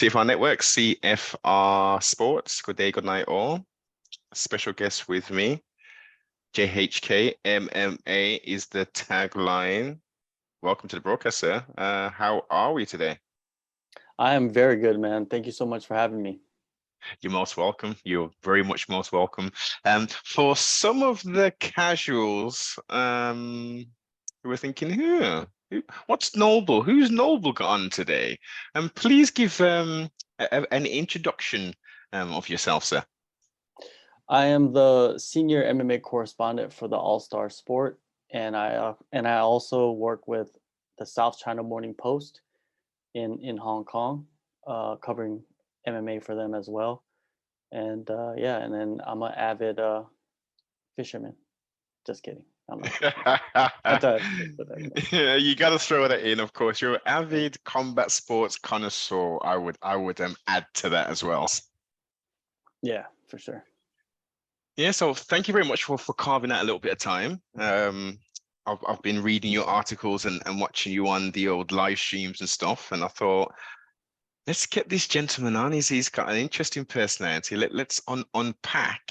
CFR Network, CFR Sports. Good day, good night, all. Special guest with me, JHK MMA is the tagline. Welcome to the broadcast, sir. How are we today? I am very good, man. Thank you so much for having me. You're most welcome. You're very much most welcome. For some of the casuals, who are thinking, what's Noble? Who's Noble got on today? And please give an introduction of yourself, sir. I am the senior MMA correspondent for the All-Star Sport, and I also work with the South China Morning Post in Hong Kong, covering MMA for them as well. And and then I'm an avid fisherman. Just kidding. I'm not. Yeah, you got to throw that in, of course. You're an avid combat sports connoisseur. I would add to that as well. Yeah, for sure. Yeah, so thank you very much for carving out a little bit of time. I've been reading your articles and watching you on the old live streams and stuff, and I thought, let's get this gentleman on. He's got an interesting personality. Let's unpack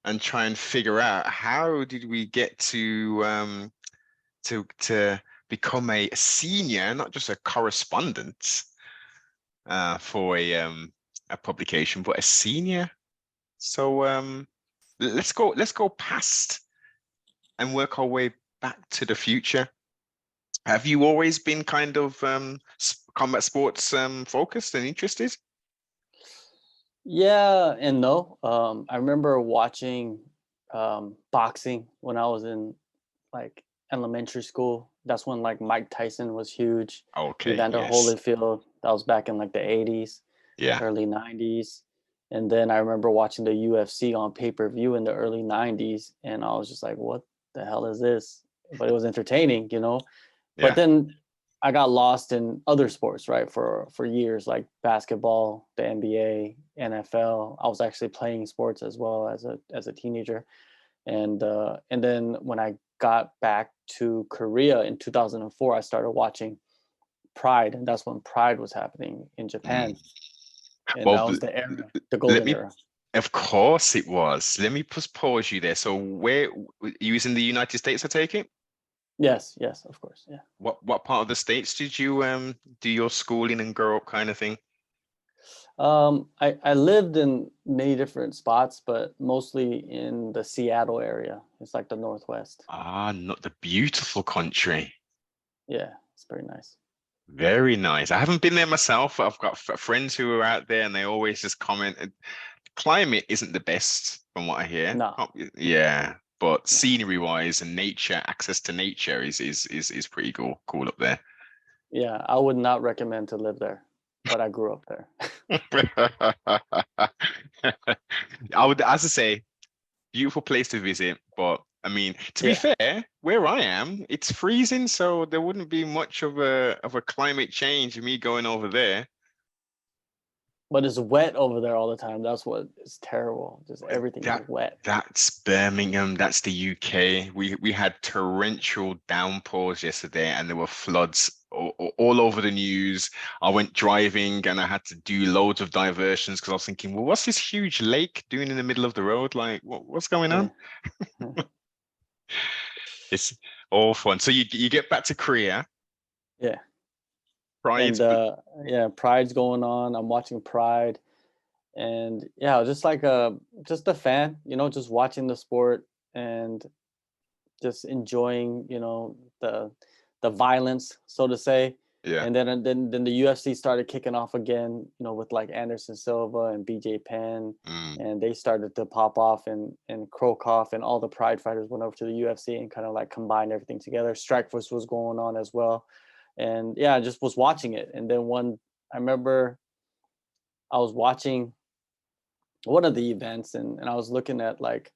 and try and figure out how did we get to become a senior, not just a correspondent for a publication, but a senior. So let's go past and work our way back to the future. Have you always been kind of combat sports focused and interested? Yeah and no. I remember watching boxing when I was in like elementary school. That's when like Mike Tyson was huge. Okay, Evander yes. Holyfield. That was back in like the 80s, Yeah. early 90s. And then I remember watching the UFC on pay-per-view in the early 90s, and I was just like, what the hell is this? But it was entertaining, you know. But Yeah. then I got lost in other sports, right? For years, like basketball, the NBA, NFL. I was actually playing sports as well as a teenager. And then when I got back to Korea in 2004, I started watching Pride, and that's when Pride was happening in Japan. And Well, that was the era, the let golden me, era. of course it was. Let me just pause you there. So where you was in the United States, I take it? Yes, of course. Yeah. What part of the States did you do your schooling and grow up kind of thing? I lived in many different spots, but mostly in the Seattle area. It's like the Northwest. Ah, not the beautiful country. Yeah, it's pretty nice. Very nice. I haven't been there myself. I've got friends who are out there and they always just comment. Climate isn't the best from what I hear. No, Yeah, but no. scenery wise and nature, access to nature is pretty cool up there. Yeah, I would not recommend to live there, but I grew up there. I would, as I say, beautiful place to visit, but I mean, to be Yeah, fair, where I am, it's freezing, so there wouldn't be much of a climate change of me going over there. but it's wet over there all the time. That's what is terrible. Just everything is That wet. that's Birmingham, that's the UK. We had torrential downpours yesterday, and there were floods all over the news. I went driving, and I had to do loads of diversions because I was thinking, well, what's this huge lake doing in the middle of the road? Like, what's going Yeah. on? It's all fun. So you get back to Korea, Yeah. Pride. And yeah, Pride's going on. I'm watching Pride. And yeah, just like just a fan, just watching the sport and just enjoying, the violence, so to say. Yeah. And then the UFC started kicking off again, with like Anderson Silva and BJ Penn, Mm. and they started to pop off, and Krokoff and all the Pride fighters went over to the UFC and kind of like combined everything together. Strikeforce was going on as well, and yeah, I just was watching it. And then I remember I was watching one of the events, and I was looking at like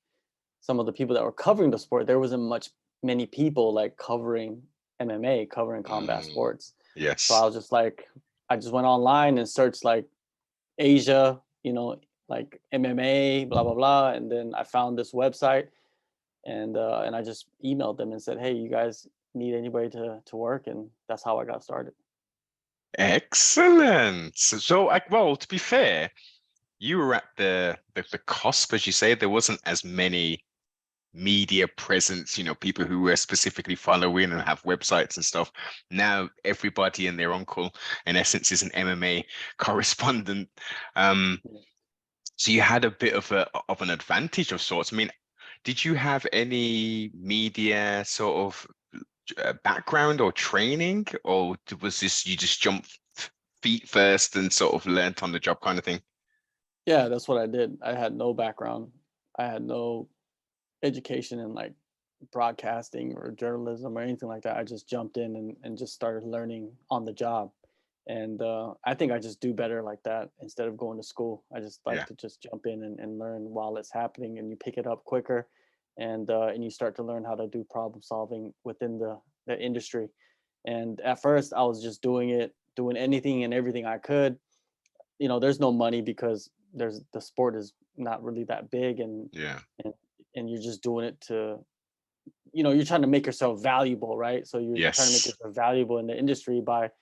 some of the people that were covering the sport. There wasn't many people like covering MMA, covering combat Mm. sports. So I Yes. was just like, I just went online and searched like Asia, like MMA, blah blah blah, and then I found this website, and I just emailed them and said, hey, you guys need anybody to work, and that's how I got started. Excellent. So, well, to be fair, you were at the cusp, as you say. There wasn't as many media presence, people who were specifically following and have websites and stuff. Now everybody and their uncle, in essence, is an MMA correspondent. Um, so you had a bit of an advantage of sorts. I mean, did you have any media sort of background or training, or was this you just jumped feet first and sort of learnt on the job kind of thing? Yeah, that's what I did. I had no background. I had no education in like broadcasting or journalism or anything like that. I just jumped in and just started learning on the job. And I think I just do better like that instead of going to school. I just like Yeah. to just jump in and learn while it's happening, and you pick it up quicker, and you start to learn how to do problem solving within the industry. And at first, I was just doing anything and everything I could. There's no money because the sport is not really that big, Yeah. and and you're just doing it to, you're trying to make yourself valuable, right? So you're trying to make Yes. yourself valuable in the industry by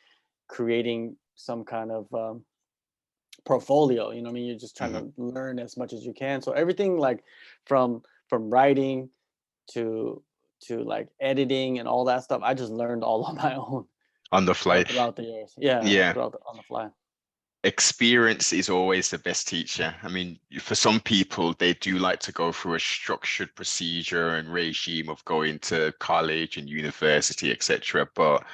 creating some kind of portfolio. You know what I mean? You're just trying Mhm. to learn as much as you can. So everything like from writing to like editing and all that stuff, I just learned all on my own On the fly. throughout the years. Yeah, Yeah. on the fly. Experience is always the best teacher. I mean, for some people, they do like to go through a structured procedure and regime of going to college and university, etc. But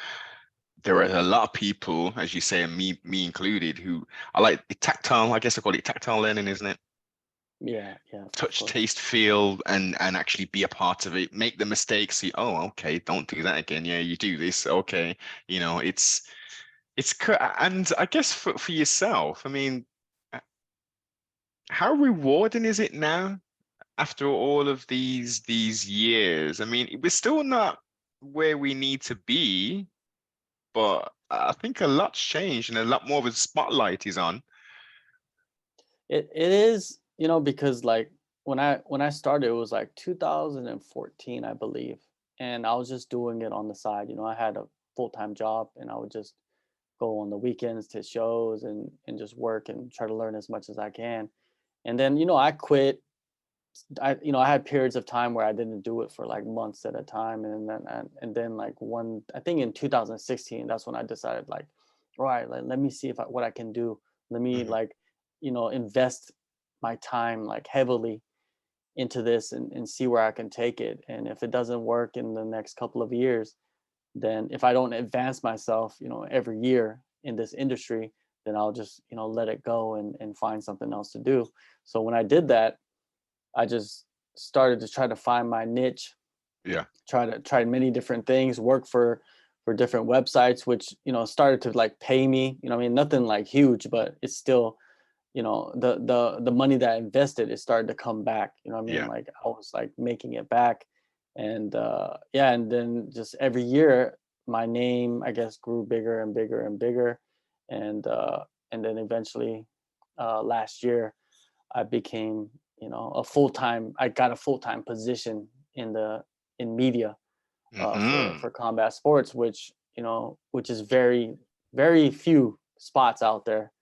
there are a lot of people, as you say, and me included, who I like the tactile. I guess I call it tactile learning, isn't it? Yeah, yeah, of Touch, course. taste, feel, and actually be a part of it. Make the mistakes. See, oh, okay, don't do that again. Yeah, you do this. Okay, and I guess for yourself, I mean, uh, how rewarding is it now after all of these years? I mean, we're still not where we need to be, but I think a lot's changed and a lot more of a spotlight is on. It is, because like when I started, it was like 2014, I believe, and I was just doing it on the side. I had a full-time job, and I would just go on the weekends to shows and just work and try to learn as much as I can. And then, I quit. I had periods of time where I didn't do it for like months at a time, and then like I think in 2016, that's when I decided like, all right, let me see what I can do. Let me Mhm. like, invest my time like heavily into this and see where I can take it. And if it doesn't work in the next couple of years, then if I don't advance myself, every year in this industry, then I'll just, let it go and find something else to do. So when I did that, I just started to try to find my niche, Yeah. try many different things, work for different websites, which, started to like pay me. I mean, nothing like huge, but it's still, the money that I invested, it started to come back. You know what I mean? Yeah. Like I was like making it back. And yeah, and then just every year my name, I guess, grew bigger and bigger and bigger. And then eventually last year I became, I got a full-time position in media for Hmm. combat sports, which is very, very few spots out there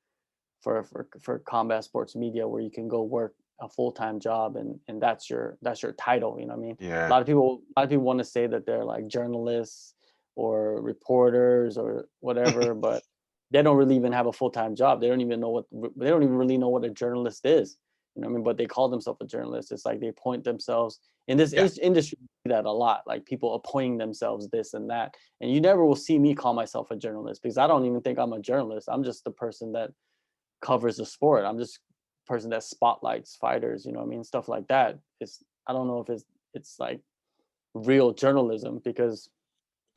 for combat sports media where you can go work a full-time job, and that's your title. You know what I mean? Yeah. A lot of people want to say that they're like journalists or reporters or whatever, but they don't really even have a full-time job. They don't even really know what a journalist is. You know what I mean? But they call themselves a journalist. It's like they appoint themselves in this Yeah. industry. We see that a lot, like people appointing themselves this and that. And you never will see me call myself a journalist because I don't even think I'm a journalist. I'm just the person that covers the sport. I'm just a person that spotlights fighters, you know what I mean? Stuff like that. I don't know if it's like real journalism because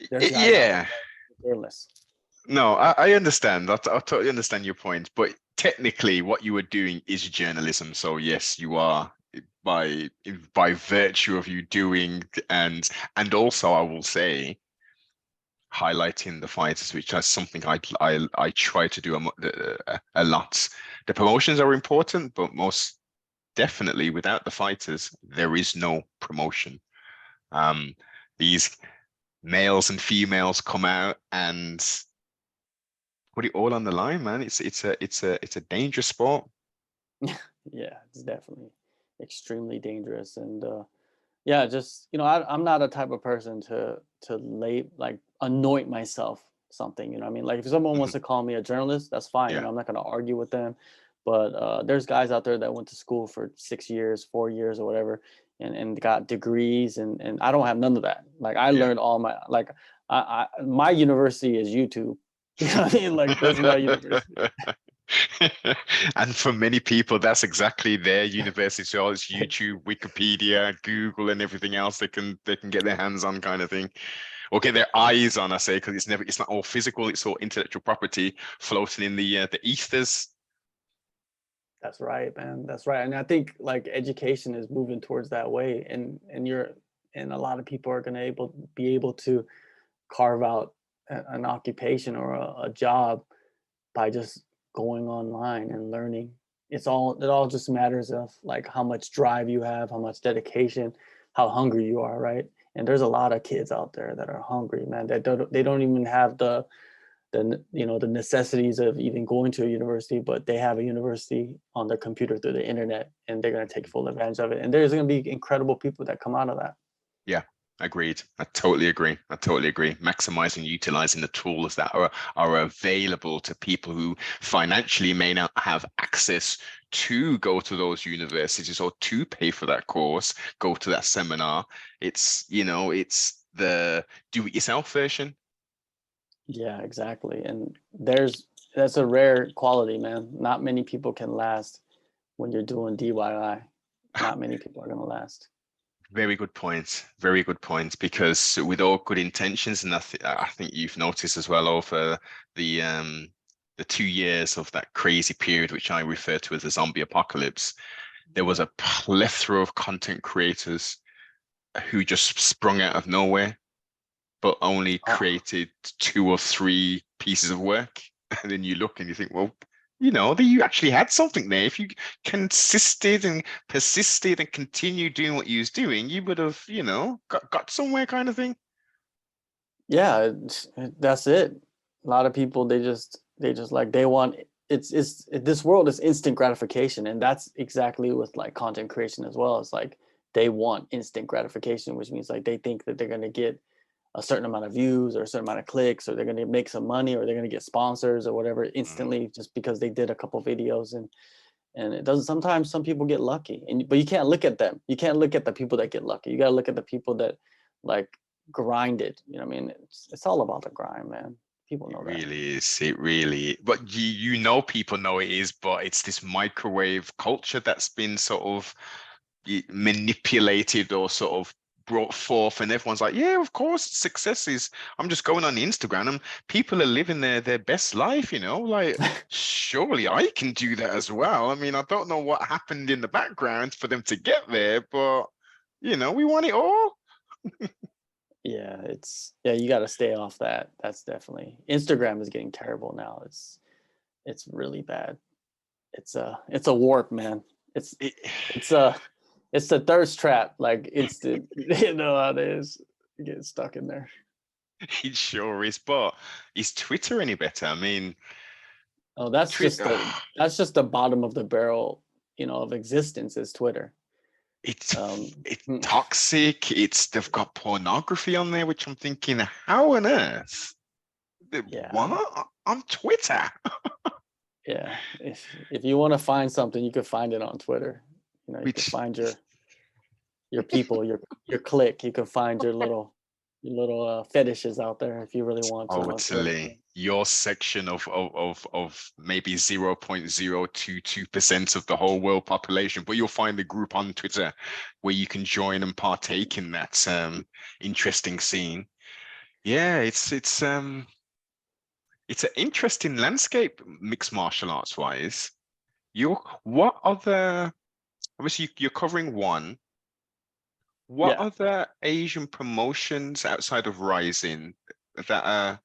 there's guys out Yeah. there that are journalists. No, I understand. I totally understand your point. But technically, what you are doing is journalism. So yes, you are by virtue of you doing and also I will say highlighting the fighters, which is something I try to do a lot. The promotions are important, but most definitely without the fighters, there is no promotion. Um, these males and females come out and put it all on the line, man. It's a dangerous sport. Yeah, it's definitely extremely dangerous. And yeah, just I'm not a type of person to like anoint myself something. You know what I mean? Like if someone wants Mhm. to call me a journalist, that's fine. Yeah. I'm not going to argue with them. But there's guys out there that went to school for 6 years, 4 years, or whatever, and got degrees, and I don't have none of that. Like I Yeah. learned all my university is YouTube. You know what I mean? Like that's my university. And for many people, that's exactly their university. So it's YouTube, Wikipedia, Google, and everything else they can get their hands on, kind of thing, or get their eyes on. I say, because it's not all physical; it's all intellectual property floating in the ethers. That's right, man. That's right. And I think like education is moving towards that way, and a lot of people are going to be able to carve out an occupation or a job by just going online and learning. It all just matters of like how much drive you have, how much dedication, how hungry you are, right? And there's a lot of kids out there that are hungry, man, that they don't even have the necessities of even going to a university, but they have a university on their computer through the internet, and they're going to take full advantage of it. And there's going to be incredible people that come out of that. Yeah, agreed. I totally agree. I totally agree. Maximizing, utilizing the tools that are available to people who financially may not have access to go to those universities or to pay for that course, go to that seminar. It's the do-it-yourself version. Yeah, exactly. And that's a rare quality, man. Not many people can last when you're doing DIY. Not many people are going to last. Very good point. Very good point. Because with all good intentions, and I think you've noticed as well over the 2 years of that crazy period, which I refer to as the zombie apocalypse, there was Yeah. a plethora of content creators who just sprung out of nowhere, but only Oh, created two or three pieces of work. And then you look and you think, well, that you actually had something there. If you consisted and persisted and continued doing what you was doing, you would have, got somewhere, kind of thing. yeah, that's it. A lot of people they just like they want it's this world is instant gratification, and that's exactly with like content creation as well. It's like they want instant gratification, which means like they think that they're going to get a certain amount of views or a certain amount of clicks, or they're going to make some money, or they're going to get sponsors or whatever Mm, instantly just because they did a couple videos. And it doesn't, sometimes some people get lucky, but you can't look at them. You can't look at the people that get lucky. You got to look at the people that like grinded. You know what I mean? It's all about the grind, man. People it know that. really is. It really, but people know it is, but it's this microwave culture that's been sort of manipulated or sort of brought forth, and everyone's like, yeah, of course success is, I'm just going on Instagram and people are living their best life, like surely I can do that as well. I mean, I don't know what happened in the background for them to get there, but we want it all. Yeah, yeah, you got to stay off that. That's definitely, Instagram is getting terrible now. It's really bad. It's a warp, man. It's it, it's a it's the thirst trap. Like it's the you know how it is. You get stuck in there. it sure is, but is Twitter any better? I mean, Oh, Twitter, that's just the bottom of the barrel, of existence is Twitter. it's Um, it's toxic. They've got pornography on there, which I'm thinking, how on earth? yeah, What? On Twitter? yeah. If you want to find something, you could find it on Twitter. You could Which find your people, your clique. You could find your little fetishes out there if you really want to on Twitter. totally your section of maybe 0.022% of the whole world population, but you'll find a group on Twitter where you can join and partake in that interesting scene. Yeah, it's an interesting landscape, mixed martial arts wise. What other, obviously you're covering one. What Yeah, other Asian promotions outside of Rising that are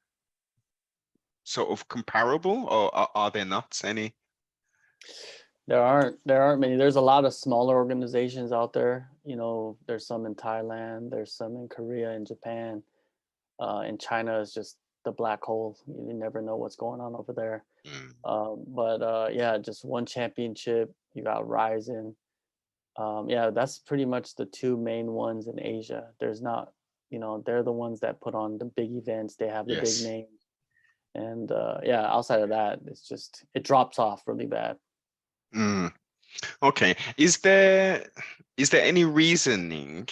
sort of comparable, or are there not any? there aren't many. There's a lot of smaller organizations out there. There's some in Thailand, there's some in Korea and Japan. In China is just the black hole. You never know what's going on over there. Mm. But yeah, just one championship. You got Ryzen. Yeah, that's pretty much the two main ones in Asia. There's not, they're the ones that put on the big events. They have the big Yes. names. And yeah, outside of that, it drops off really bad. Mm. Okay. Is there any reasoning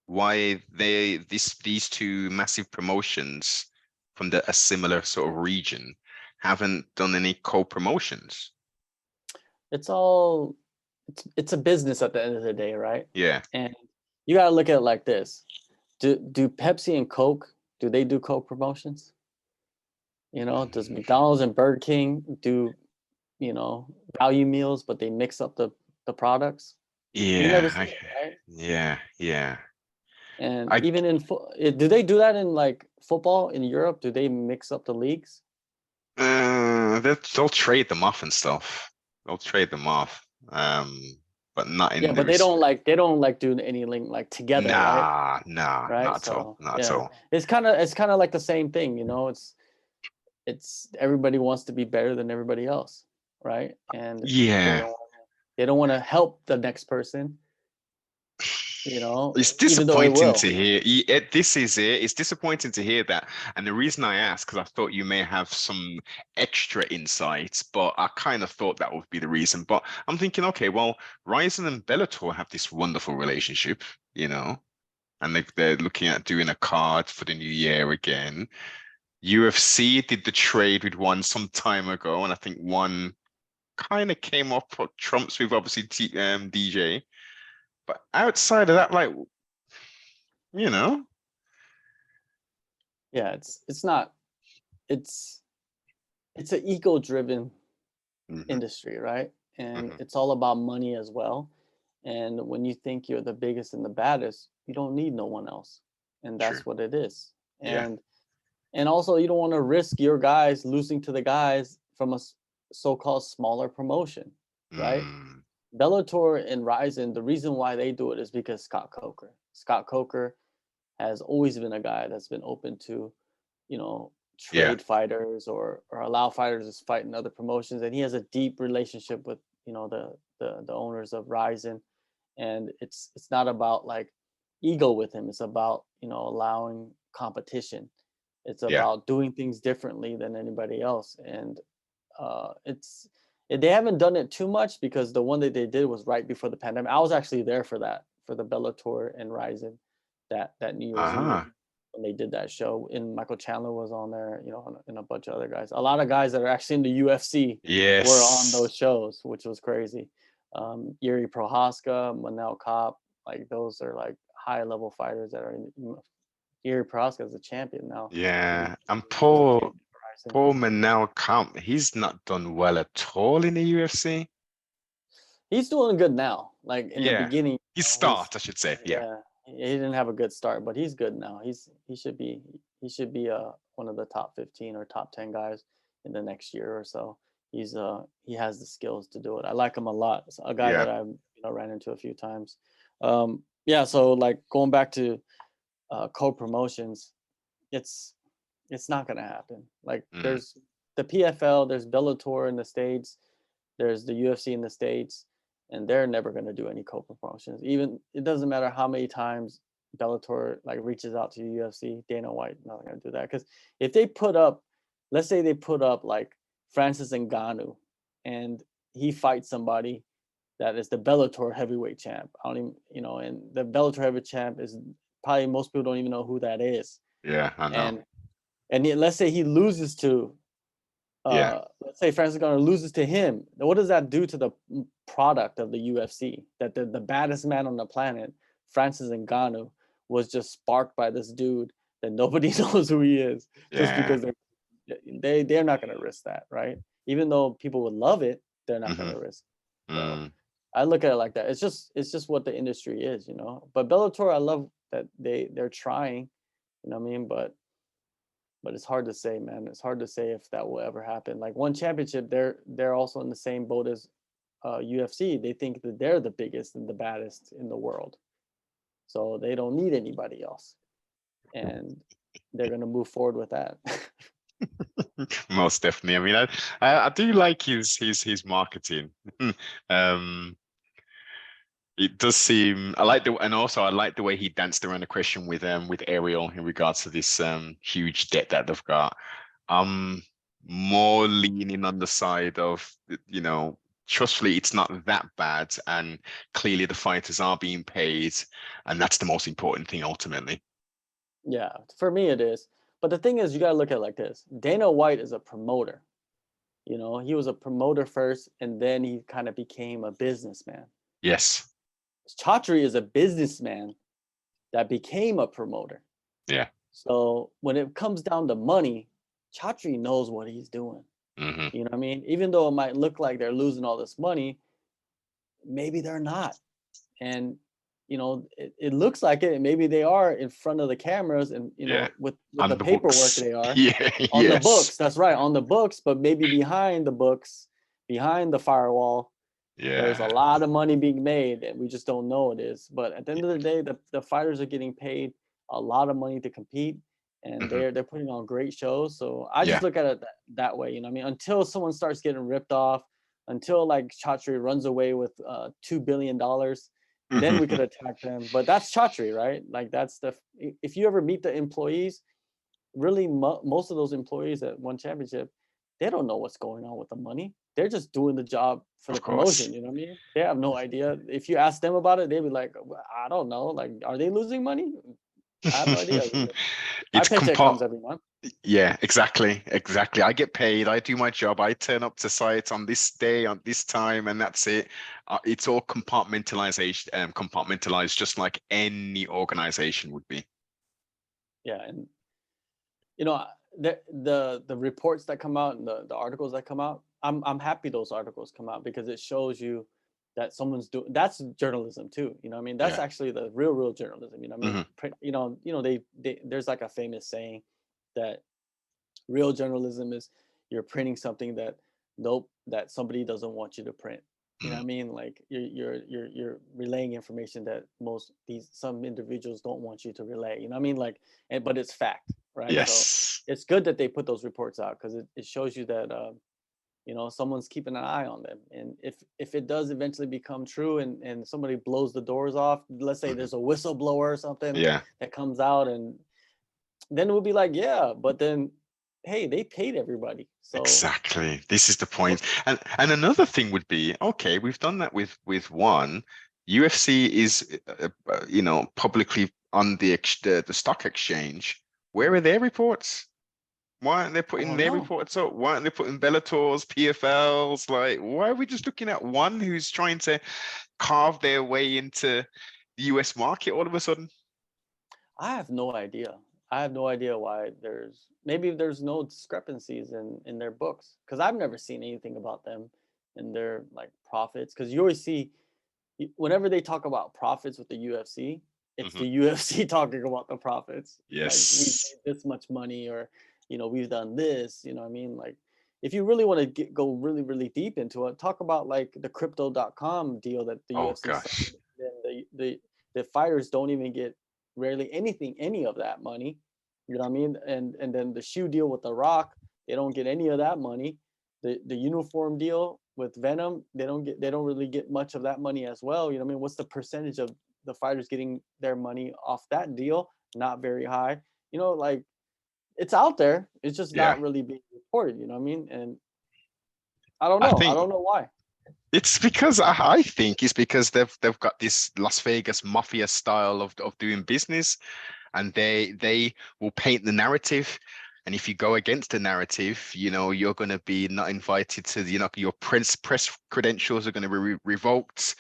why these two massive promotions from a similar sort of region haven't done any co-promotions? It's all it's a business at the end of the day, right? Yeah. And you gotta look at it like this. Do Pepsi and Coke, do they do Coke promotions? Does Mm. McDonald's and Burger King do, value meals, but they mix up the products? You never Yeah. see it, right? Yeah. Yeah. And I even do they do that in like football in Europe? Do they mix up the leagues? they'll trade them off and stuff. They'll trade them off. But not Yeah, in the but they don't like do anything like together, right? nah, Right. not at all. So Not at yeah, all. it's kind of like the same thing, it's everybody wants to be better than everybody else, right? And they Yeah. don't they don't want to help the next person, It's even though it disappointing will. to hear. This is it. It's disappointing to hear that. And the reason I asked, because I thought you may have some extra insights, but I kind of thought that would be the reason. But I'm thinking, okay, well, Ryzen and Bellator have this wonderful relationship, and they're looking at doing a card for the new year again. UFC did the trade with one some time ago, and I think one kind of came up for trumps with obviously DJ. But outside of that, like, you know. Yeah, it's not it's it's an ego driven Hmm. industry, right? And Hmm. it's all about money as well. And when you think you're the biggest and the baddest, you don't need no one else. And True. that's what it is. Yeah. And also you don't want to risk your guys losing to the guys from a so-called smaller promotion, right? Mm. Bellator and Ryzen, the reason why they do it is because Scott Coker. Scott Coker has always been a guy that's been open to, you know, Yeah. trade fighters or allow fighters to fight in other promotions, and he has a deep relationship with the owners of Ryzen, and it's not about like ego with him. It's about allowing competition. It's Yeah. about doing things differently than anybody else, and they haven't done it too much because the one that they did was right before the pandemic. I was actually there for that, for the Bellator and Ryzen, that New Year's Eve Ah. when they did that show. And Michael Chandler was on there, and a bunch of other guys. A lot of guys that are actually in the UFC were on Yes. those shows, which was crazy. Yuri Prohaska, Manel Kopp, like those are like high level fighters that are in. Yuri Prohaska is a champion now. Yeah. And He was a poor champion for Ryzen. poor Manel Camp, he's not done well at all in the UFC. He's doing good now. Like in the Yeah. beginning, His he's start, I should say. Yeah. yeah, he didn't have a good start, but he's good now. He should be one of the top 15 or top 10 guys in the next year or so. He has the skills to do it. I like him a lot. It's a guy Yeah. that I've ran into a few times. Yeah, so like going back to co-promotions, it's it's not gonna happen. Like Mm. there's the PFL, there's Bellator in the States, there's the UFC in the States, and they're never gonna do any co-promotions. Even it doesn't matter how many times Bellator like reaches out to the UFC, Dana White not gonna do that. Because if they put up, let's say they put up like Francis Ngannou, and he fights somebody that is the Bellator heavyweight champ. I don't even, and the Bellator heavyweight champ is probably most people don't even know who that is. Yeah, I know. And let's say he loses to Yeah. let's say Francis Ngannou loses to him. What does that do to the product of the UFC? That the baddest man on the planet, Francis Ngannou, was just sparked by this dude that nobody knows who he is, just Yeah. because they're not going to risk that, right? Even though people would love it, they're not going Hmm. to risk. So Mm. I look at it like that. It's just what the industry is, But Bellator, I love that they're trying, you know what I mean? But it's hard to say, man. It's hard to say if that will ever happen. Like one championship, they're also in the same boat as UFC. They think that they're the biggest and the baddest in the world, so they don't need anybody else. And they're going to move forward with that. Most definitely. I mean, I do like his marketing. Um, it does seem I like the and also I like the way he danced around the question with Ariel in regards to this huge debt that they've got. I'm more leaning on the side of trustfully it's not that bad, and clearly the fighters are being paid, and that's the most important thing ultimately. Yeah, for me it is. But the thing is, you got to look at it like this. Dana White is a promoter. You know, he was a promoter first, and then he kind of became a businessman. Yes. Chatri is a businessman that became a promoter. Yeah. So when it comes down to money, Chatri knows what he's doing. Hmm. You know what I mean? Even though it might look like they're losing all this money, maybe they're not. And it looks like it, and maybe they are in front of the cameras, and Yeah. with the On the paperwork books. they are Yeah. on the Yes. books. That's right, on the books, but maybe behind the books, behind the firewall, there's a Yeah. lot of money being made, and we just don't know it is. But at the end of the day, the fighters are getting paid a lot of money to compete, and Hmm. they're putting on great shows. So I Yeah. just look at it that way. You know what I mean? Until someone starts getting ripped off, until like Chatri runs away with $2 billion, then we could attack them. But that's Chatri, right? Like that's if you ever meet the employees, really most of those employees that won championship, they don't know what's going on with the money. They're just doing the job for the Of promotion. course. You know what I mean? They have no idea. If you ask them about it, they'd be like, "Well, I don't know. Like, are they losing money? I have no idea. My It's paycheck comes every month." Yeah, exactly. Exactly. I get paid. I do my job. I turn up to site on this day, on this time, and that's it. It's all compartmentalized, just like any organization would be. Yeah, and you know the reports that come out and the articles that come out, I'm happy those articles come out because it shows you that someone's doing that's journalism too. You know what I mean? That's Yeah. actually the real journalism. You know what I mean? Hmm. They there's like a famous saying that real journalism is you're printing something that that somebody doesn't want you to print. You know what I mean? Like you're relaying information that some individuals don't want you to relay. You know what I mean? Like, but it's fact, right? So Yes. it's good that they put those reports out because it shows you that someone's keeping an eye on them. And if it does eventually become true, and somebody blows the doors off, let's say Hmm. there's a whistleblower or something Yeah. that comes out, and then we'll be like, yeah, but then hey, they paid everybody. So Exactly. This is the what? point. And another thing would be, okay, we've done that with one. UFC is publicly on the stock exchange. Where are their reports? Why aren't they I putting don't their know. reports up? Why aren't they putting Bellator's, PFLs? Like, why are we just looking at one who's trying to carve their way into the US market all of a sudden? I have no idea. I have no idea why maybe there's no discrepancies in their books because I've never seen anything about them and their like profits. Because you always see whenever they talk about profits with the UFC, it's Hmm. the UFC talking about the profits. Like we Yes. made this much money, or we've done this. You know what I mean? Like if you really want to go really deep into it, talk about like the crypto.com deal that the Oh UFC gosh. signed. Then the fighters don't even get rarely any of that money. You know what I mean? And then the shoe deal with The Rock, they don't get any of that money. The uniform deal with Venom, they don't really get much of that money as well. You know what I mean? What's the percentage of the fighters getting their money off that deal? Not very high. Like it's out there. It's just Yeah. not really being reported. You know what I mean? And I don't I know. I think don't know why. it's because I think it's because they've got this Las Vegas mafia style of doing business, and they will paint the narrative. And if you go against the narrative, you're going to be not invited to, your press credentials are going to be revoked,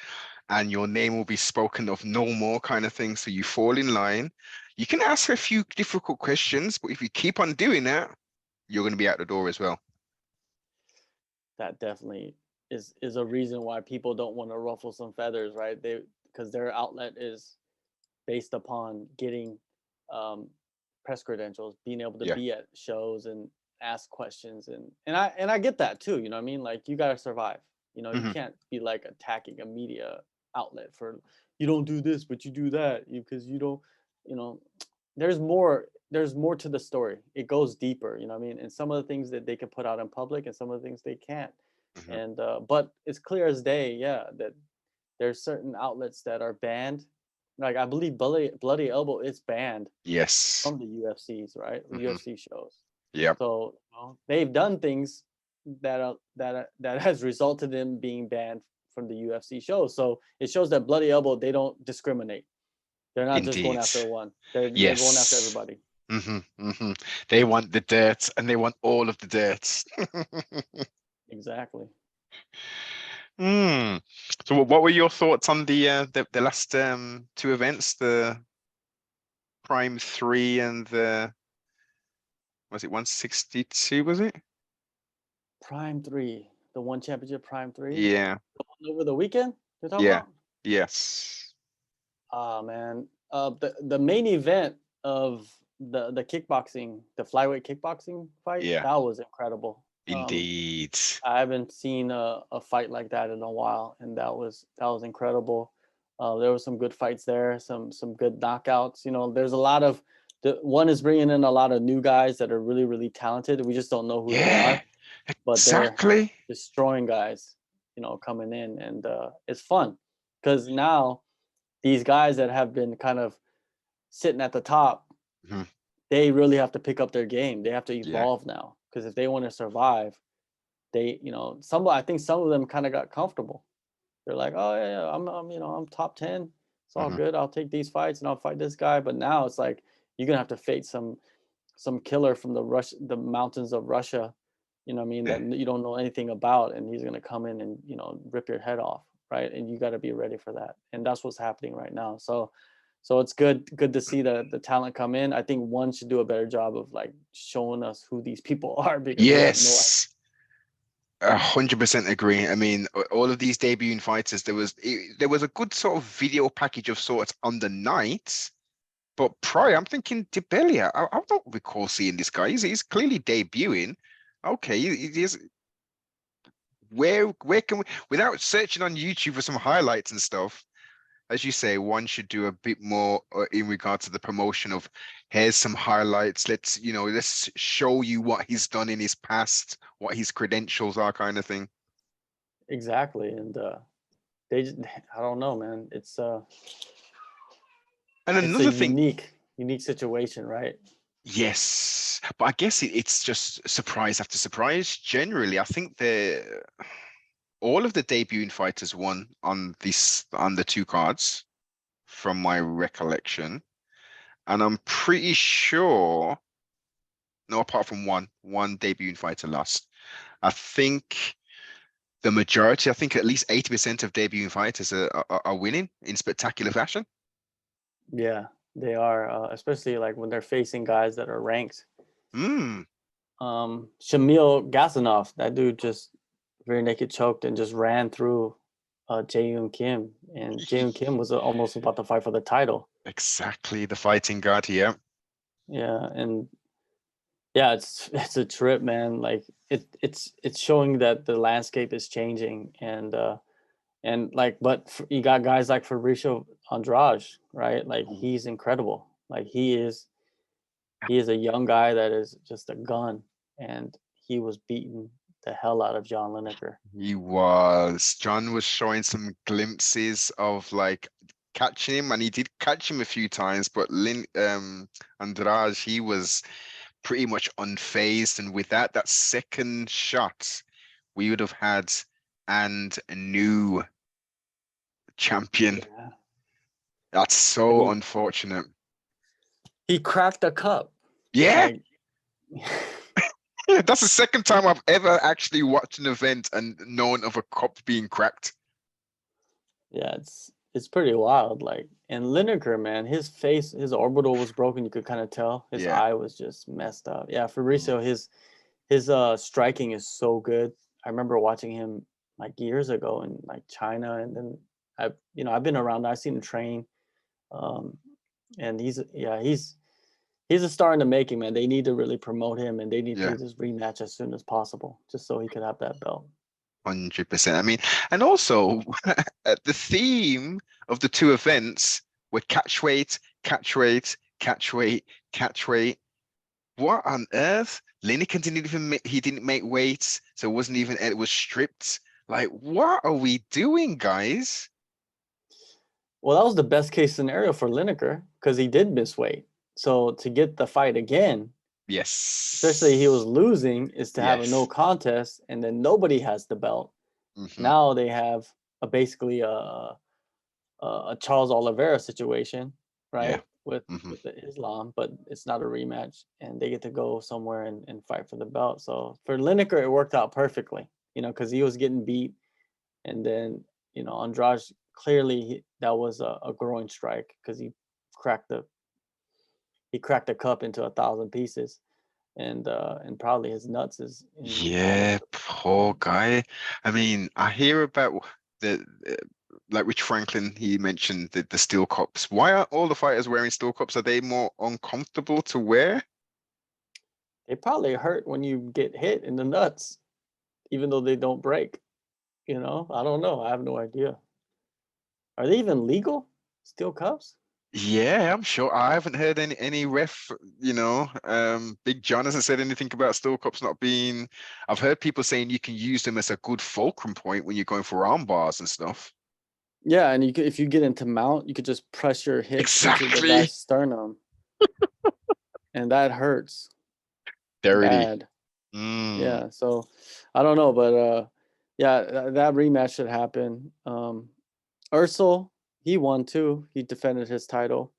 and your name will be spoken of no more, kind of thing. So you fall in line. You can ask a few difficult questions, but if you keep on doing that, you're going to be out the door as well. That definitely is a reason why people don't want to ruffle some feathers, right? Because their outlet is based upon getting um, press credentials, being able to Yeah. be at shows and ask questions, and I get that too. You know what I mean? Like you got to survive. You Hmm. can't be like attacking a media outlet for you don't do this, but you do that because you don't. You know, there's more. there's more to the story. It goes deeper, you know what I mean? And some of the things that they can put out in public and some of the things they can't. Mhm. And but it's clear as day, yeah, that there's certain outlets that are banned. Like I believe Bloody Elbow is banned Yes. from the UFCs, right? Hmm. UFC shows. Yep. So they've done things that has resulted in being banned from the UFC shows. So it shows that Bloody Elbow, they don't discriminate. They're not just going Indeed. after one. They're going after Yes. everybody. They want the dirt, and they want all of the dirt. Exactly. Hmm. So what were your thoughts on the last two events, the Prime 3 and the, was it 162, was it? Prime 3, the one championship Prime 3, Yeah. the one over the weekend you're talking Yeah. about? Yes. Ah, man. The main event of the kickboxing, the flyweight kickboxing fight, Yeah. that was incredible. Indeed. I haven't seen a fight like that in a while, and that was incredible. There were some good fights there, some good knockouts. You know, there's a lot of the one is bringing in a lot of new guys that are really really talented. We just don't know who they Yeah. are, but they're Exactly. destroying guys. You know, coming in, and it's fun because now these guys that have been kind of sitting at the top, Mhm. they really have to pick up their game. They have to Yeah. evolve now because if they want to survive, they, some, I think some of them kind of got comfortable. They're like, oh yeah, yeah, I'm top 10. It's all Hmm. good. I'll take these fights and I'll fight this guy. But now it's like you're gonna have to face some killer from the mountains of Russia, you know what I mean, Yeah. that you don't know anything about, and he's gonna come in and rip your head off, right? And you got to be ready for that. And that's what's happening right now. So it's good to see the talent come in. I think one should do a better job of like showing us who these people are because we have no idea. Yes. 100% agree. I mean, all of these debuting fighters, there was a good sort of video package of sorts on the night, but prior, I'm thinking DeBelia. I don't recall seeing this guy. He's clearly debuting. Okay, he is. Where can we, without searching on YouTube for some highlights and stuff, as you say, one should do a bit more in regard to the promotion of, here's some highlights. Let's show you what he's done in his past, what his credentials are, kind of thing. Exactly. And they just, I don't know, man. And It's a another thing, unique situation, right? yes, but I guess it's just surprise after surprise. Generally, I think all of the debuting fighters won on the two cards, from my recollection, and I'm pretty sure, no, apart from one debuting fighter lost. I think the majority, I think at least 80% of debuting fighters are winning in spectacular fashion. Yeah, they are, especially like when they're facing guys that are ranked. Mm, Shamil Gasanov, that dude just rear naked choked and just ran through Jae Kim, and Jae Kim was almost about to fight for the title. exactly, the fighting god here. Yeah, and yeah, it's a trip, man. Like it's showing that the landscape is changing, and like, but you got guys like Fabricio Andrade, right? Like he's incredible. Like he is a young guy that is just a gun, and he was beating the hell out of John Lineker. John was showing some glimpses of like catching him, and he did catch him a few times, but Andrade, he was pretty much unfazed. And with that second shot, we would have had and a new champion. Yeah. That's And so unfortunate. he cracked a cup. Yeah, Like that's the second time I've ever actually watched an event and known of a cup being cracked. yeah, it's pretty wild. Like, and Lineker, man, his face, his orbital was broken. You could kind of tell his Yeah. eye was just messed up. Yeah, Fabricio, his striking is so good. I remember watching him like years ago in like China, and then I've been around. I've seen him train, um, and he's a star in the making, man. They need to really promote him, and they need to Yeah. do this rematch as soon as possible, just so he could have that belt. 100%. I mean, and also the theme of the two events were catch weight, catch weight, catch weight, catch weight. What on earth? Lineker didn't even he didn't make weight, so it was stripped. Like, what are we doing, guys? Well, that was the best case scenario for Lineker because he did miss weight. So to get the fight again, especially he was Yes. losing, is to have a no Yes. contest, and then nobody has the belt. Hmm. Now they have basically a Charles Oliveira situation, Yeah. right? With Hmm. with the Islam, but it's not a rematch, and they get to go somewhere and fight for the belt. So for Lineker, it worked out perfectly, because he was getting beat, and then Andrade clearly that was a groin strike because cracked the he cracked the cup into 1,000 pieces, and probably his nuts is in almost. Yeah, poor guy. I mean, I hear about the like Rich Franklin, he mentioned the steel cups. Why are all the fighters wearing steel cups? Are they more uncomfortable to wear? They probably hurt when you get hit in the nuts, even though they don't break. I don't know. I have no idea. Are they even legal? Steel cups? Yeah, I'm sure. I haven't heard any ref, Big John hasn't said anything about steel cups not being. I've heard people saying you can use them as a good fulcrum point when you're going for arm bars and stuff. Yeah, and if you get into mount, you could just press your hip into the Exactly. guy's sternum, and that hurts Dirty. bad. Mm. Yeah, so I don't know, but yeah, that rematch should happen. Ursel, he won too. He defended his title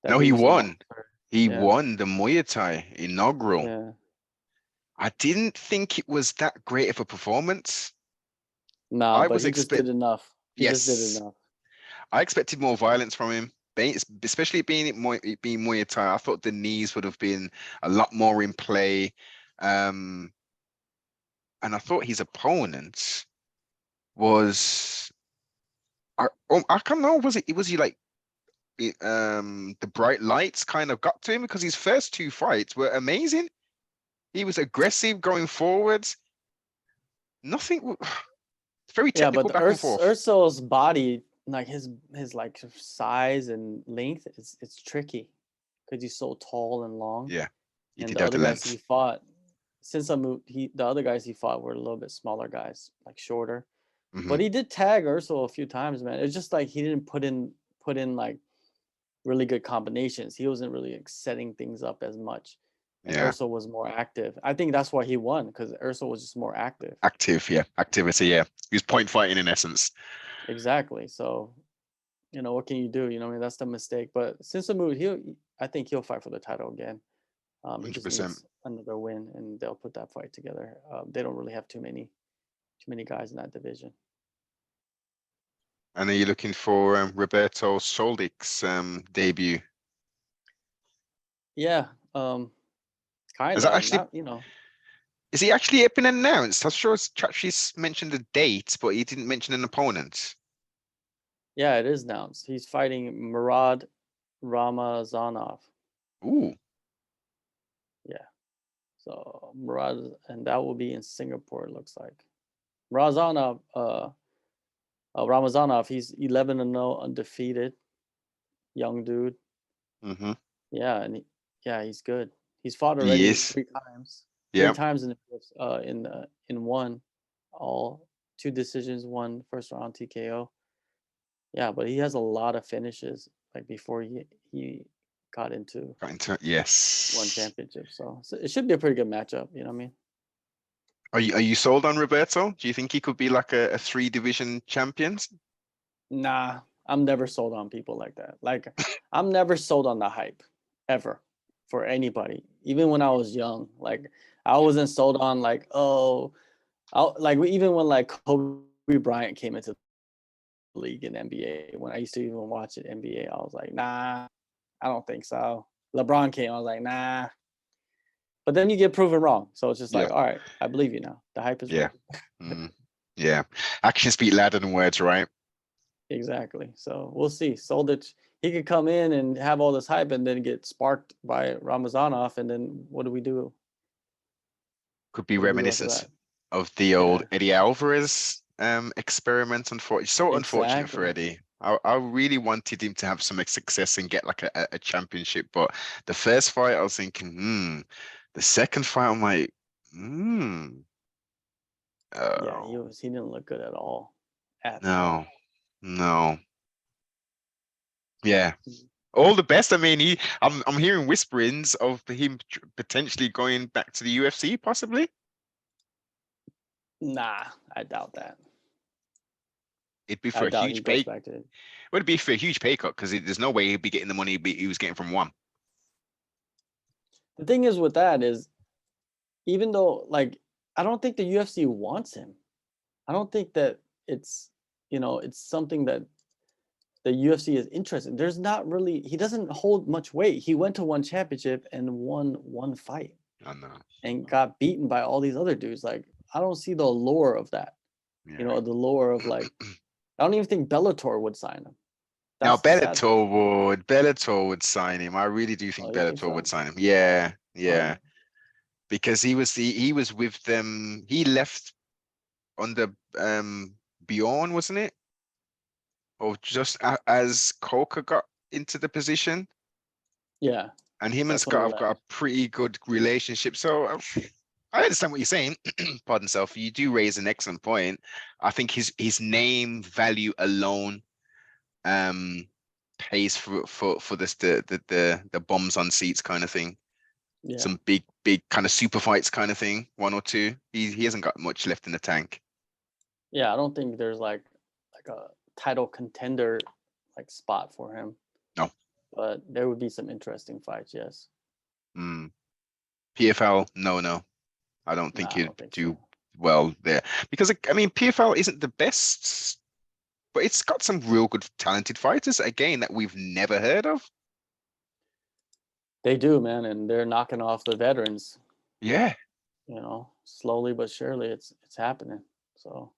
that No, he he was won. announced for. He Yeah, won the Muay Thai inaugural. yeah. I didn't think it was that great of a performance. Nah, I but was he just did enough. He just did yes, enough. I expected more violence from him, especially it being Muay Thai. I thought the knees would have been a lot more in play, um, and I thought his opponent was I can't know, was he like the bright lights kind of got to him because his first two fights were amazing. He was aggressive going forwards. Nothing. Very Yeah, but technical back and forth. Ursel's body, like his like size and length, it's tricky because he's so tall and long. Yeah, he And did the have other the guys he length. fought, since I moved, the other guys he fought were a little bit smaller guys, like shorter. Hmm. But he did tag Ursel a few times, man. It's just like he didn't put in like really good combinations. He wasn't really like, setting things up as much. And Yeah, Ursel was more active. I think that's why he won because Ursel was just more active. active. Yeah, activity. Yeah, he was point fighting in essence. Exactly. So, what can you do? I mean, that's the mistake. But since the move, I think he'll fight for the title again. He just 100%. needs another win, and they'll put that fight together. They don't really have too many guys in that division. And are you looking for Roberto Soldic's debut? Yeah, kind Is that of. actually Not, is he actually been announced? I'm sure Chachi's mentioned a date, but he didn't mention an opponent. yeah, it is announced. He's fighting Murad Ramazanov. Ooh. Yeah, so Murad, and that will be in Singapore. It looks like Ramazanov. Ramazanov. He's 11-0, undefeated, young dude. Hmm. Yeah, yeah, he's good. He's fought He already is. three times. Three Yeah. times in one, all two decisions, one first round TKO. Yeah, but he has a lot of finishes like before he got into Got into one yes. championship. So it should be a pretty good matchup. You know what I mean? Are you sold on Roberto? Do you think he could be like a three division champion? Nah, I'm never sold on people like that. Like I'm never sold on the hype ever for anybody. Even when I was young, like I wasn't sold on like, oh, like even when like Kobe Bryant came into the league in NBA, when I used to even watch it NBA, I was like, nah, I don't think so. LeBron came, I was like, nah. But then you get proven wrong. So it's just Yeah. like, all right, I believe you now. The hype is Yeah. real. Mm. Yeah. Actions speak louder than words, right? Exactly. So we'll see. Soldic, he could come in and have all this hype and then get sparked by Ramazanov. And then what do we do? Could be What do we do after reminiscent that? of the old Yeah, Eddie Alvarez experiment. Unfortunately, so unfortunate for Exactly. Eddie. I really wanted him to have some success and get like a championship, but the first fight I was thinking, the second fight I'm like, Yeah, oh he didn't look good at no, all. no, yeah. Mm. All the best. I mean, I'm hearing whisperings of him potentially going back to the UFC, possibly. Nah, I doubt that. It'd be I for a doubt he huge goes pay. back to it. Would it be for a huge pay cut? Because there's no way he'd be getting the money he was getting from one. The thing is with that is, even though like I don't think the UFC wants him. I don't think that it's it's something that the UFC is interested in. There's not really he doesn't hold much weight. He went to one championship and won one fight I know. and got beaten by all these other dudes. Like I don't see the allure of that. Yeah. The lure of like I don't even think Bellator would sign him. Now That's the sad thing. Bellator would sign him. I really do Oh, think you think Bellator would so? sign him. Yeah, Oh, yeah. Because he was with them. He left under Bjorn, wasn't it? Or just as Coker got into the position, yeah. and him and That's when he Scott have got left. a pretty good relationship. So I understand what you're saying. Pardon self. You do raise an excellent point. I think his name value alone um pays for this the bombs on seats kind of thing. Yeah. Some big kind of super fights kind of thing, one or two. He hasn't got much left in the tank. Yeah, I don't think there's like a title contender like spot for him. No. But there would be some interesting fights, yes. Mm. PFL, no. I don't think Nah, I he'd don't think do so. well there because I mean PFL isn't the best, but it's got some real good talented fighters again that we've never heard of. They do, man, and they're knocking off the veterans, Yeah. slowly but surely it's happening. So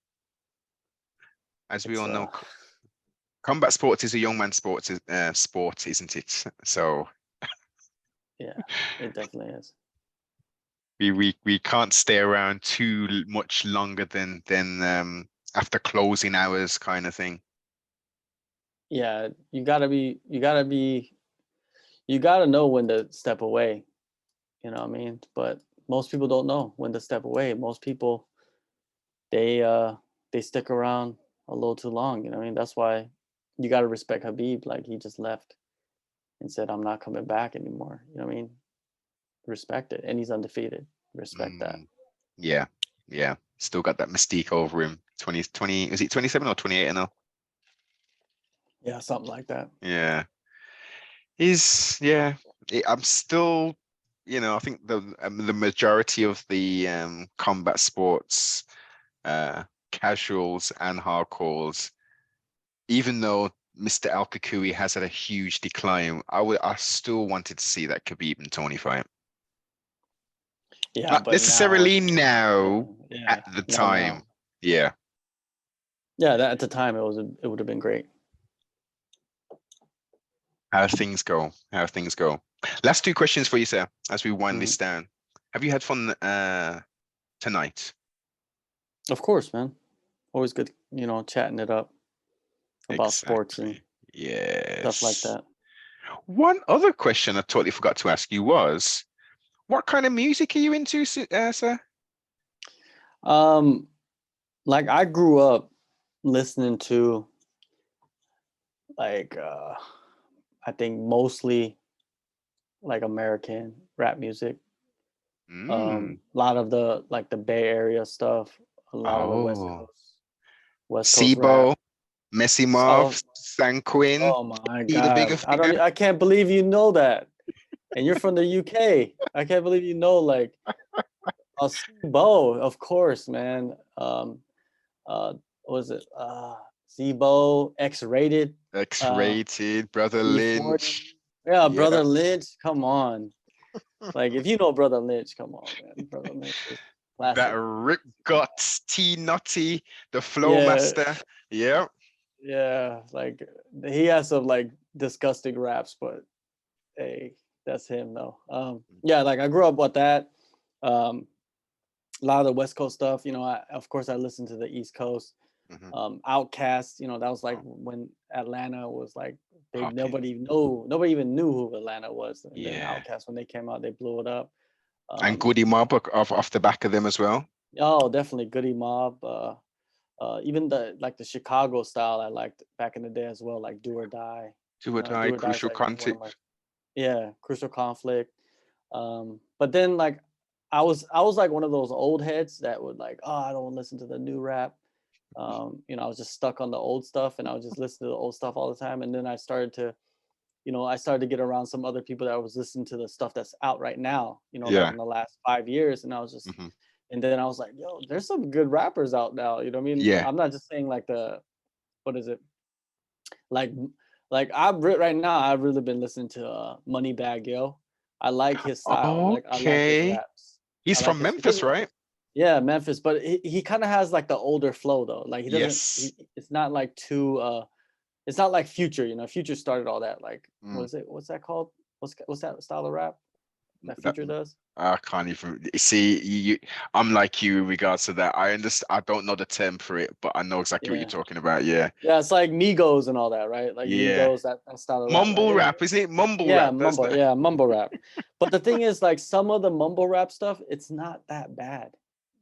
As we it's all know, combat sports is a young man's sport, isn't it? So yeah, it definitely is. we can't stay around too much longer than after closing hours kind of thing. Yeah, you gotta know when to step away, you know what I mean? But most people don't know when to step away. Most people they uh they stick around a little too long, you know what I mean? That's why you gotta respect Habib, like he just left and said, I'm not coming back anymore. You know what I mean? Respect it. And he's undefeated. Respect that. Mm, yeah, yeah. Still got that mystique over him. 2020, is it 27 or 28 now? Yeah, something like that. Yeah. Yeah. I'm still, I think the majority of the combat sports casuals and hardcores, even though Mr. Al has had a huge decline, I still wanted to see that Khabib and Tony fight. Yeah, Not but now, necessarily now, yeah, at the not now. time. Yeah. Yeah, that at the time it would have been great. How things go. How things go. Last two questions for you, sir, as we wind Mhm. this down. Have you had fun tonight? Of course, man. Always good, chatting it up about sports and Exactly. stuff like Yes. that. One other question I totally forgot to ask you was, what kind of music are you into, sir? Um, like I grew up listening to like I think mostly like American rap music. Mm. A lot of the like the Bay Area stuff, a lot of the Oh, West Coast rap. Sibo, Messi Oh, Marv, Sanquin, oh my P the Bigger God. Figure. I can't believe you know that. And you're from the UK. I can't believe you know like Bo, of course, man. What was it? Zebo, X-rated, uh, X-Rated, Brother E40. Lynch. Yeah, Yeah. Brother Lynch. Come on. Like if you know Brother Lynch, come on, man. Brother Lynch is That classic. Rick Guts, T Nutty, the Flow Yeah, Master. Yeah. yeah. Like he has some like disgusting raps, but hey, that's him though. Yeah, like I grew up with that. Um, a lot of the West Coast stuff. Of course, I listened to the East Coast. Mhm. Outkast, you know, that was like Oh, when Atlanta was like popping. nobody even knew who Atlanta was. And then Yeah. Outkast, when they came out, they blew it up. And Um, Goody Mob off the back of them as well. oh, definitely Goody Mob. Even the Chicago style I liked back in the day as well, like Do or Die. Do or Die, Do or Die is Crucial like one of my, Conflict. yeah, Crucial Conflict. But then like I was like one of those old heads that would like, oh, I don't listen to the new rap. You know, I was just stuck on the old stuff and I would just listen to the old stuff all the time. And then I started to get around some other people that was listening to the stuff that's out right now, you know, like Yeah. in the last 5 years. And I was just, Hmm. and then I was like, yo, there's some good rappers out now. You know what I mean? Yeah. I'm not just saying like what is it? Like, right now, I've really been listening to Moneybagg Yo. I like his style. Like, I like his Okay. raps. I He's like from his because Memphis, right? yeah, Memphis, but he kind of has like the older flow though. Like he doesn't. Yes. It's not like too. It's not like Future. You know, Future started all that. Like, what Mm, is it? What's that called? What's that style of rap that that Future does? I can't even see I'm like you in regards to that. I understand. I don't know the term for it, but I know exactly what you're Yeah, talking about. Yeah. yeah. It's like Migos and all that, right? Like Yeah. Migos, that style of rap. Like, Mumble rap, isn't it? Mumble yeah, rap. That's the. mumble rap. But the thing is, like some of the mumble rap stuff, it's not that bad.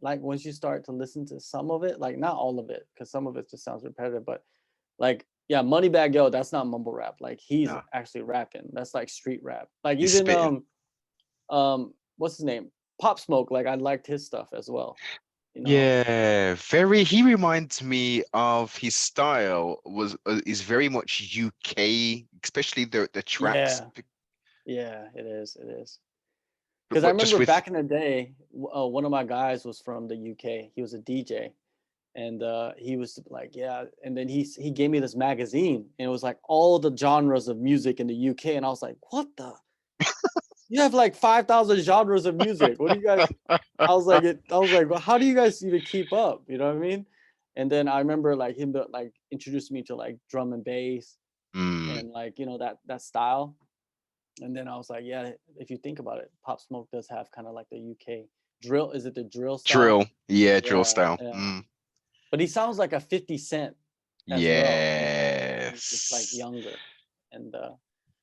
Like once you start to listen to some of it, like not all of it, because some of it just sounds repetitive. But like, yeah, Moneybagg Yo, that's not mumble rap. Like he's No, actually rapping. That's like street rap. Like he's even spitting. what's his name? Pop Smoke. Like I liked his stuff as well. You know? Yeah, very. He reminds me of his style is very much UK, especially the tracks, Yeah, yeah, it is. It is. but Because I just remember with back in the day, one of my guys was from the UK. He was a DJ, and he was like, yeah. And then he gave me this magazine, and it was like all the genres of music in the UK, and I was like, what the? You have like 5,000 genres of music. What do you guys? I was like, well, how do you guys even keep up? You know what I mean? And then I remember like him like introduced me to like drum and bass mm, and like that style. And then I was like, yeah, if you think about it, Pop Smoke does have kind of like the UK drill. Is it the drill style? drill, yeah, drill Yeah, style. yeah. Mm, But he sounds like a 50 Cent as well. You know, he's just like yes. younger, and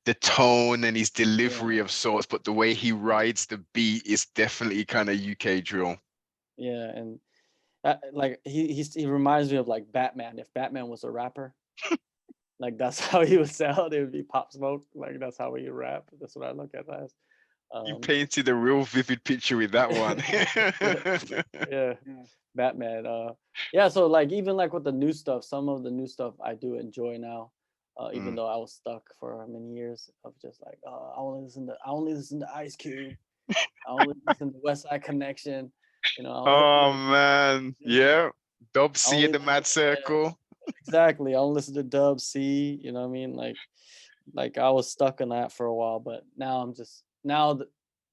The um, tone and his yeah, delivery of sorts, but the way he rides the beat is definitely kind of UK drill. yeah, and like he reminds me of like Batman. If Batman was a rapper, like that's how he would sound. It would be Pop Smoke. Like that's how he would rap. That's what I look at as. You Um, painted a real vivid picture with that one. yeah, Batman. Yeah. So like even like with the new stuff, some of the new stuff I do enjoy now. Even Mm. though I was stuck for many years of just like, I only listen to Ice Cube. I only listen to West Side Connection. You know, Oh like man, yeah, yeah. Dub I C in only the Mad yeah, Circle. exactly. I don't listen to Dub C. You know what I mean? Like I was stuck in that for a while, but now I'm just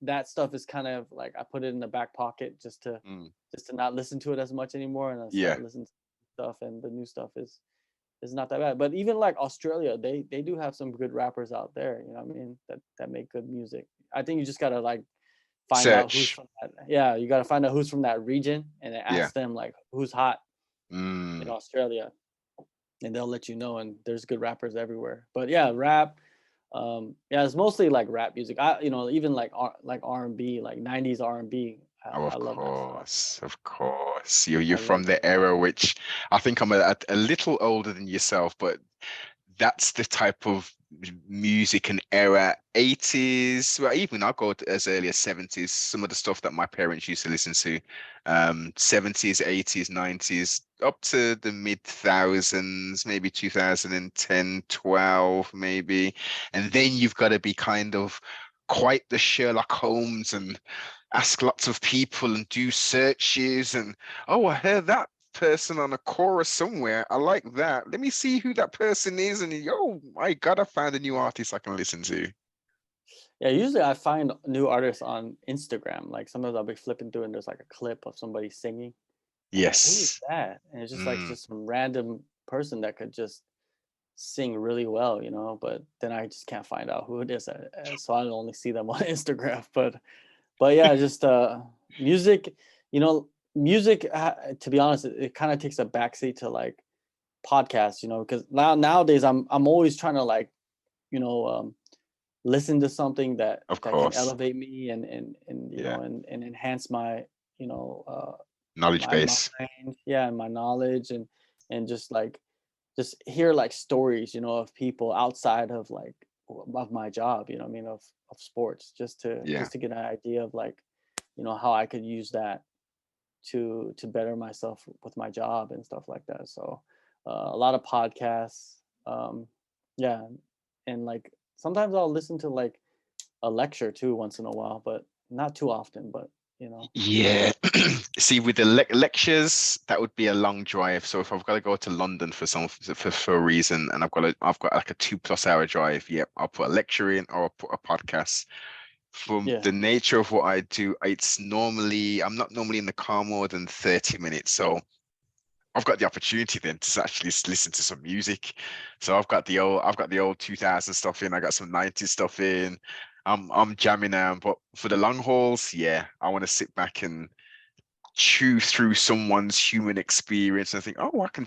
that stuff is kind of like I put it in the back pocket Mm, just to not listen to it as much anymore, and I yeah, start listening to stuff, and the new stuff is not that bad. But even like Australia, they do have some good rappers out there. You know what I mean? That make good music. I think you just gotta like find out who's search. from that. Yeah, you gotta find out who's from that region, and then Yeah. ask them like who's hot in Mm. Australia, and they'll let you know. And there's good rappers everywhere. But yeah, rap. Yeah, it's mostly like rap music. Even like like R&B, like 90s R&B. Oh, I love that stuff. of course. You're I from love that the stuff. era which I think I'm a little older than yourself, but that's the type of music and era 80s, well, even I'll go as early as 70s, some of the stuff that my parents used to listen to, 70s, 80s, 90s, up to the mid thousands, maybe 2010, 12, maybe. And then you've got to be kind of quite the Sherlock Holmes and ask lots of people and do searches and, oh, I heard that person on a chorus somewhere. I like that. Let me see who that person is. And oh my God, I found a new artist I can listen to. Yeah, usually I find new artists on Instagram. Like sometimes I'll be flipping through and there's like a clip of somebody singing. I'm like, who is Yes. that? And it's just like Mm, just some random person that could just sing really well, but then I just can't find out who it is. So I only see them on Instagram. But yeah, just music, you know, music to be honest, it kind of takes a backseat to like podcasts, you know, because nowadays I'm always trying to like, you know, listen to something that Of can course. elevate me and you Yeah. know and enhance my, you know, Knowledge my base. mind, yeah, and my knowledge, and just like just hear like stories, you know, of people outside of like of my job, you know what I mean, of sports, Yeah. just to get an idea of like, you know, how I could use that to better myself with my job and stuff like that. So a lot of podcasts, yeah, and like sometimes I'll listen to like a lecture too once in a while, but not too often. But you know, Yeah. See, with the lectures, that would be a long drive. So if I've got to go to London for for a reason, and I've got like a 2+ hour drive, yeah, I'll put a lecture in or I'll put a podcast. From yeah, the nature of what I do, I'm not normally in the car more than 30 minutes. So I've got the opportunity then to actually listen to some music. So I've got the old 2000 stuff in. I got some 90s stuff in. I'm jamming out. But for the long hauls, yeah, I want to sit back and chew through someone's human experience and think, oh, I can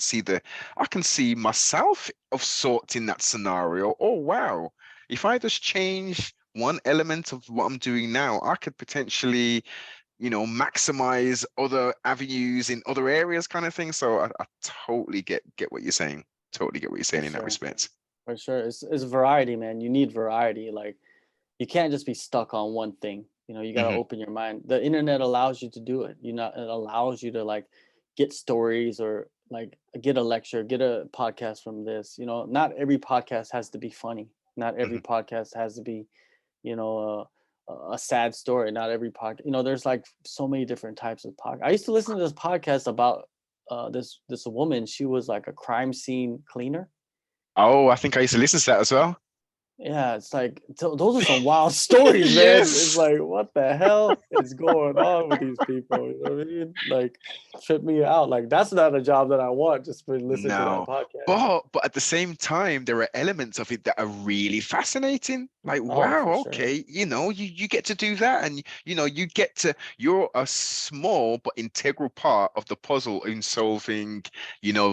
see myself of sorts in that scenario. Oh, wow. If I just change one element of what I'm doing now, I could potentially, maximize other avenues in other areas kind of thing. So I totally get what you're saying. Totally get what you're for saying in that sure, respect. for sure. It's variety, man. You need variety. Like you can't just be stuck on one thing. You know, you got to Hmm. open your mind. The internet allows you to do it. You know, it allows you to like get stories or like get a lecture, get a podcast from this. You know, not every podcast has to be funny. Not every Hmm. podcast has to be, you know, a sad story. Not every podcast. You know, there's like so many different types of podcast. I used to listen to this podcast about this woman. She was like a crime scene cleaner. Oh, I think I used to listen to that as well. Yeah, it's like those are some wild stories, man. It's Yes. like, what the hell is going on with these people? You know what I mean? Like, trip me out. Like, that's not a job that I want. Just to listen to that No, podcast. but at the same time, there are elements of it that are really fascinating. Like, Oh, for wow, sure. okay, you get to do that, and you're a small but integral part of the puzzle in solving,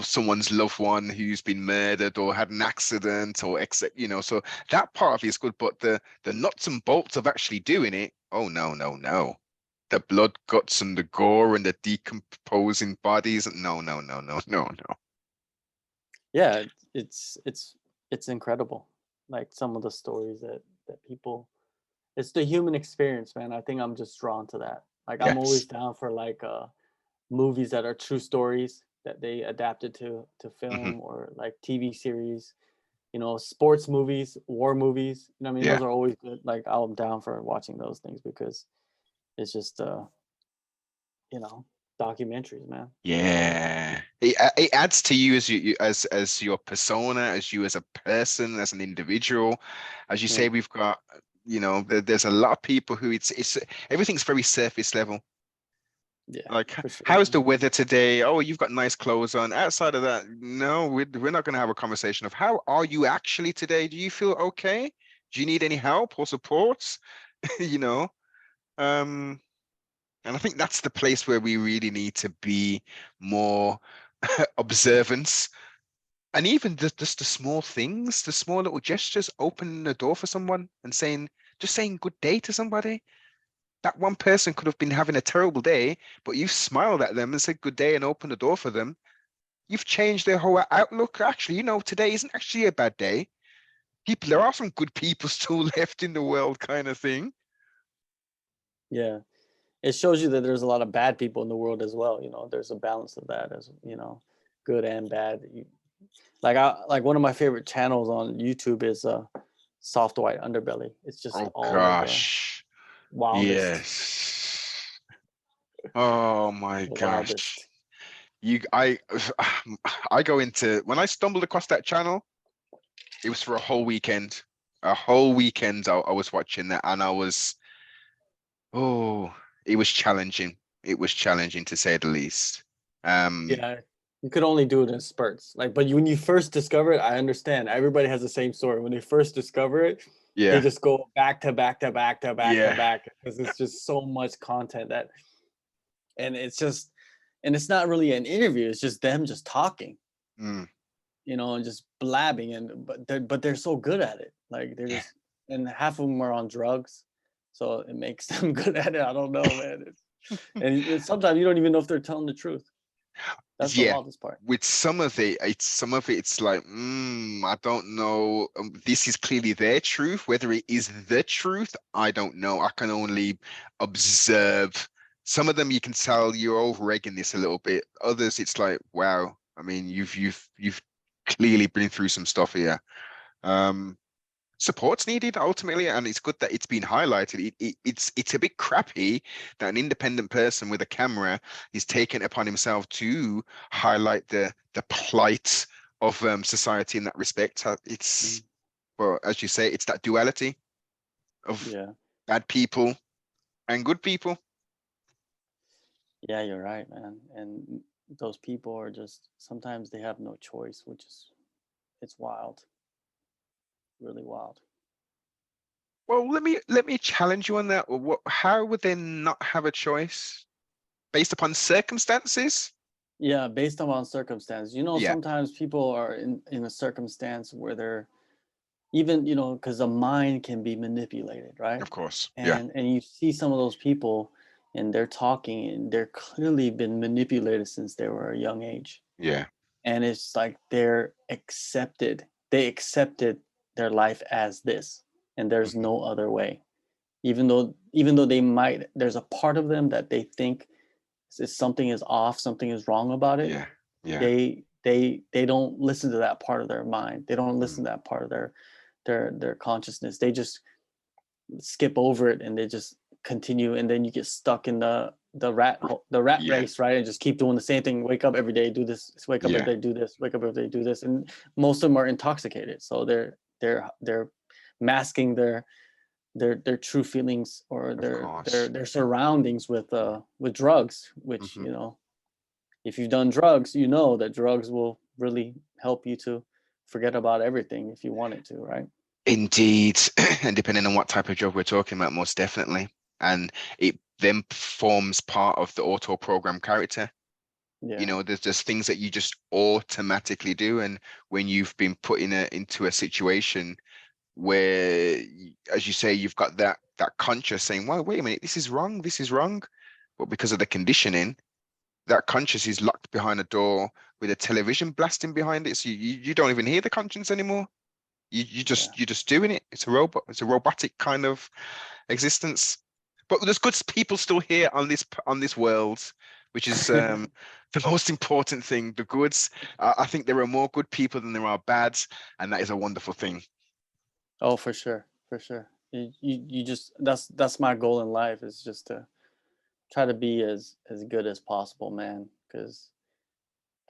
someone's loved one who's been murdered or had an accident or except, so that part of it is good, but the nuts and bolts of actually doing it, oh no, no, no. The blood, guts, and the gore and the decomposing bodies. No, no, no, no, no, no. Yeah, it's incredible. Like some of the stories that people, it's the human experience, man. I think I'm just drawn to that. Like, I'm always Yes. down for like movies that are true stories that they adapted to Hmm. film, or like TV series, you know, sports movies, war movies. You know what I mean? Yeah. Those are always good. Like, I'm down for watching those things because it's just you know, documentaries, man. Yeah. It adds to you as as your persona, as you as a person, as an individual. As you Yeah, say, we've got, there's a lot of people who it's everything's very surface level. yeah, Like, for sure, how's man. the weather today? Oh, you've got nice clothes on. Outside of that, no, we're not going to have a conversation of how are you actually today? Do you feel okay? Do you need any help or support? You know? Um, And I think that's the place where we really need to be more observant. And even just the small things, the small little gestures, opening the door for someone and just saying good day to somebody. That one person could have been having a terrible day, but you've smiled at them and said good day and opened the door for them. You've changed their whole outlook. Actually, today isn't actually a bad day. There are some good people still left in the world, kind of thing. Yeah, it shows you that there's a lot of bad people in the world as well. You know, there's a balance of that, as you know, good and bad. Like one of my favorite channels on YouTube is Soft White Underbelly. It's just Oh all of the gosh. wildest, Yes. Oh my the gosh. wildest. You I I go into when I stumbled across that channel, it was for a whole weekend. A whole weekend I was watching that and oh, it was challenging. It was challenging to say the least. Um Yeah, you could only do it in spurts. Like, but when you first discover it, I understand. Everybody has the same story. When they first discover it, they yeah. just go back to back to back to back to Yeah. back because it's just so much content that, and it's just, and it's not really an interview. It's just them just talking. Mm. and just blabbing, and but they're so good at it. Like they're Yeah. just, and half of them are on drugs, so it makes them good at it. I don't know, man. And sometimes you don't even know if they're telling the truth. That's the Yeah. wildest part. With some of it's like, I don't know. This is clearly their truth. Whether it is the truth, I don't know. I can only observe. Some of them you can tell you're over-egging this a little bit. Others, it's like, wow. I mean, you've clearly been through some stuff here. Um, Support's needed ultimately, and it's good that it's been highlighted. It's a bit crappy that an independent person with a camera is taking it upon himself to highlight the plight of society in that respect. It's, Mm. well, as you say, it's that duality of Yeah. bad people and good people. Yeah, you're right, man. And those people are just, sometimes they have no choice, which is, it's wild, really wild. Well, let me challenge you on that. What? How would they not have a choice based upon circumstances? Yeah, based on circumstance. Yeah, Sometimes people are in a circumstance where they're even, because the mind can be manipulated, right? of course. Yeah, And you see some of those people, and they're talking, and they're clearly been manipulated since they were a young age. yeah. And it's like they accepted their life as this, and there's Mhm. no other way. Even though there's a part of them that they think something is off, something is wrong about it. Yeah, yeah. They don't listen to that part of their mind. They don't Mm. listen to that part of their consciousness. They just skip over it, and they just continue, and then you get stuck in the rat Yeah, race, right? And just keep doing the same thing. Wake up every day, do this. Wake up every yeah, day, do this. Wake up every day, do this. And most of them are intoxicated, so they're masking their true feelings, or of their course. their surroundings with drugs, which, Hmm. if you've done drugs, you know that drugs will really help you to forget about everything if you want it to, right? Indeed. And depending on what type of job we're talking about, most definitely. And it then forms part of the auto program character. Yeah. There's just things that you just automatically do. And when you've been put into a situation where, as you say, you've got that conscious saying, well, wait a minute, this is wrong, this is wrong. But because of the conditioning, that conscious is locked behind a door with a television blasting behind it. So you don't even hear the conscience anymore. Yeah. You're just doing it. It's a robot. It's a robotic kind of existence. But there's good people still here on this world, which is the most important thing. The goods. I think there are more good people than there are bads, and that is a wonderful thing. Oh, for sure, for sure. You just, that's my goal in life, is just to try to be as good as possible, man. Because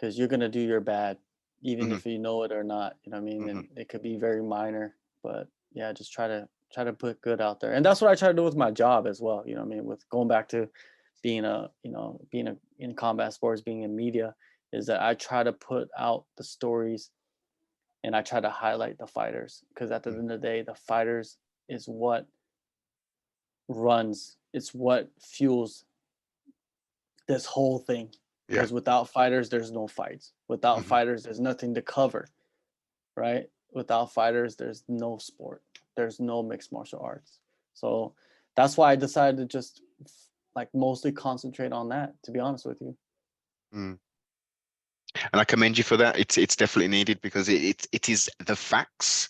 you're gonna do your bad, even Hmm. if you know it or not. You know what I mean? Hmm. And it could be very minor, but yeah, just try to put good out there. And that's what I try to do with my job as well. You know what I mean? With going back to being in combat sports, being in media, is that I try to put out the stories, and I try to highlight the fighters, because at the end of the day, the fighters is what it's what fuels this whole thing. Yeah. Because without fighters, there's no fights. Without Hmm. fighters, there's nothing to cover, right? Without fighters, there's no sport. There's no mixed martial arts. So that's why I decided to just like mostly concentrate on that, to be honest with you. Mm. And I commend you for that. It's definitely needed because it is the facts.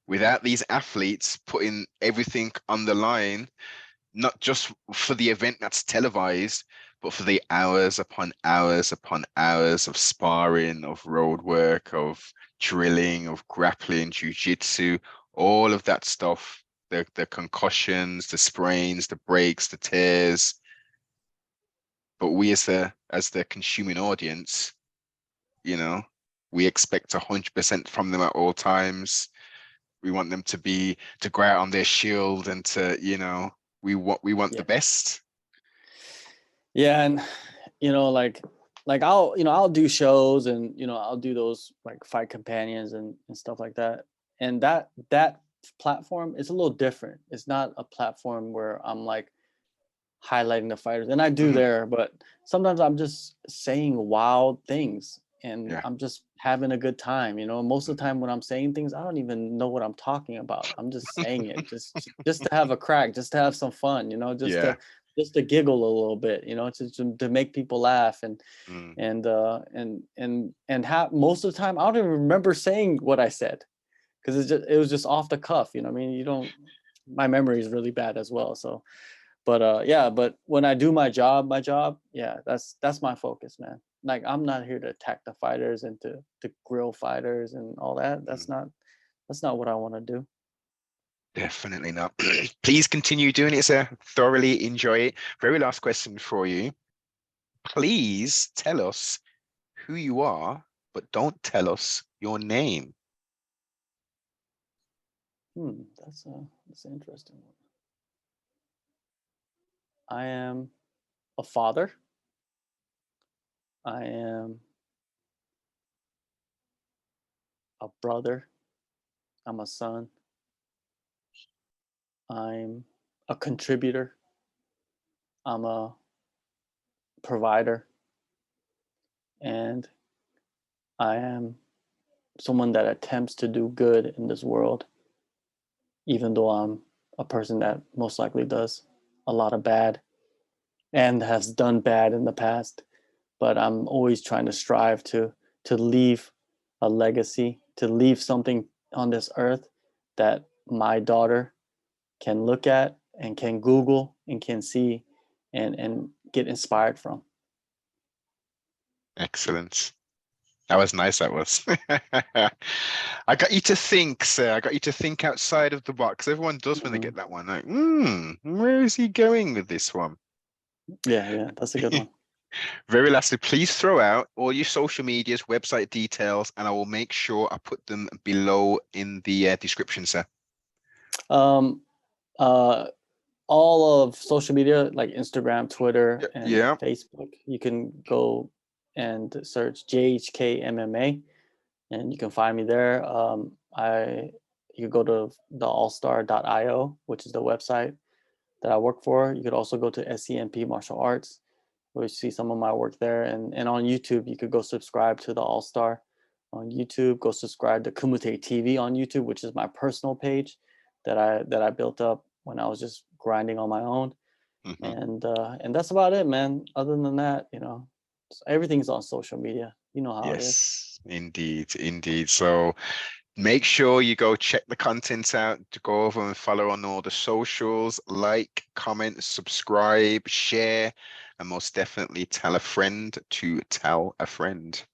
Without these athletes putting everything on the line, not just for the event that's televised, but for the hours upon hours upon hours of sparring, of road work, of drilling, of grappling, jujitsu, all of that stuff, the concussions, the sprains, the breaks, the tears. But we as the consuming audience, you know, we expect 100% from them at all times. We want them to go out on their shield and to, we want the Yeah. best. Yeah. And like I'll do shows, and I'll do those like fight companions and stuff like that. And that platform is a little different. It's not a platform where I'm like highlighting the fighters, and I do Hmm. there, but sometimes I'm just saying wild things, Yeah. I'm just having a good time, you know. Most of the time when I'm saying things, I don't even know what I'm talking about. I'm just saying it just to have a crack, just to have some fun, you know, Yeah. just to giggle a little bit, you know, to make people laugh. Mm. And how most of the time I don't even remember saying what I said, because it was just off the cuff, you know what I mean? You don't, my memory is really bad as well. So but yeah, but when I do my job, yeah, that's my focus, man. Like, I'm not here to attack the fighters and to grill fighters and all that. Mm. That's not what I want to do. Definitely not. Please continue doing it, sir. Thoroughly enjoy it. Very last question for you. Please tell us who you are, but don't tell us your name. That's an interesting one. I am a father. I am a brother. I'm a son. I'm a contributor. I'm a provider. And I am someone that attempts to do good in this world, even though I'm a person that most likely does a lot of bad and has done bad in the past. But I'm always trying to strive to leave a legacy, to leave something on this earth that my daughter can look at and can Google and can see and get inspired from. Excellent. That was nice, that was. I got you to think, sir. I got you to think outside of the box. Everyone does when they get that one. Like, where is he going with this one? Yeah, that's a good one. Very lastly, please throw out all your social medias, website details, and I will make sure I put them below in the description, sir. Um, uh, all of social media like Instagram, Twitter, and Yeah. Facebook, you can go and search JHK MMA, and you can find me there. You could go to the allstar.io, which is the website that I work for. You could also go to SEMP Martial Arts, where you see some of my work there. And on YouTube, you could go subscribe to the All Star on YouTube. Go subscribe to Kumite TV on YouTube, which is my personal page that I built up when I was just grinding on my own. And that's about it, man. Other than that, you know, everything's on social media. You know how it is. Yes, indeed, indeed. So make sure you go check the content out, to go over and follow on all the socials, like, comment, subscribe, share, and most definitely tell a friend to tell a friend.